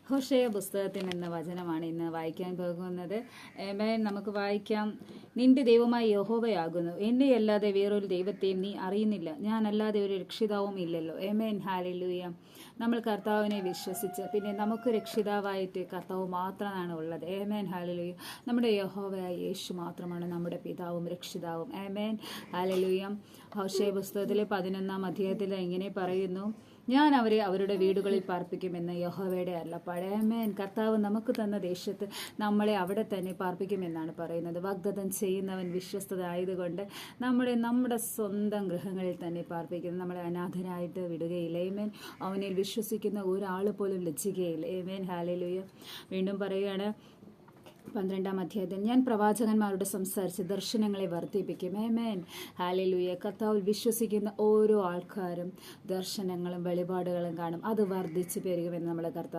ഹോശേയ പുസ്തകത്തിൽ നിന്ന് വചനമാണ് ഇന്ന് വായിക്കാൻ പോകുന്നത്. ആമേൻ. നമുക്ക് വായിക്കാം. നിന്റെ ദൈവമായ യഹോവയാകുന്നു, എന്നെ അല്ലാതെ വേറൊരു ദൈവത്തെയും നീ അറിയുന്നില്ല, ഞാനല്ലാതെ ഒരു രക്ഷിതാവും ഇല്ലല്ലോ. ആമേൻ. ഹല്ലേലൂയ. നമ്മൾ കർത്താവിനെ വിശ്വസിച്ച് പിന്നെ നമുക്ക് രക്ഷിതാവായിട്ട് കർത്താവ് മാത്രമാണ് ഉള്ളത്. ആമേൻ. ഹല്ലേലൂയ. നമ്മുടെ യഹോവയായ യേശു മാത്രമാണ് നമ്മുടെ പിതാവും രക്ഷിതാവും. ആമേൻ. ഹല്ലേലൂയ. ഹോശേയ പുസ്തകത്തിലെ 11-ാം അധ്യായത്തിൽ ഇങ്ങനെ പറയുന്നു, ഞാൻ അവരെ അവരുടെ വീടുകളിൽ പാർപ്പിക്കുമെന്ന് യഹോവയുടെ അരുളപ്പാട്. ആമേൻ. കർത്താവ് നമുക്ക് തന്ന ദേശത്ത് നമ്മളെ അവിടെ തന്നെ പാർപ്പിക്കുമെന്നാണ് പറയുന്നത്. വാഗ്ദത്തം ചെയ്യുന്നവൻ വിശ്വസ്തത ആയതുകൊണ്ട് നമ്മുടെ സ്വന്തം ഗൃഹങ്ങളിൽ തന്നെ പാർപ്പിക്കുന്നു. നമ്മളെ അനാഥരായിട്ട് വിടുകയില്ല. ആമേൻ. അവനിൽ വിശ്വസിക്കുന്ന ഒരാൾ പോലും ലജ്ജിക്കുകയില്ല. ആമേൻ. ഹല്ലേലൂയ. വീണ്ടും പറയുകയാണ് 12-ാം അധ്യായത്തിൽ, ഞാൻ പ്രവാചകന്മാരോട് സംസാരിച്ച് ദർശനങ്ങളെ വർദ്ധിപ്പിക്കും. ആമേൻ. ഹല്ലേലൂയ. കർത്താവിൽ വിശ്വസിക്കുന്ന ഓരോ ആൾക്കാരും ദർശനങ്ങളും വെളിപാടുകളും കാണും. അത് വർദ്ധിച്ചു പെരുകുമെന്ന് നമ്മുടെ കർത്താവ്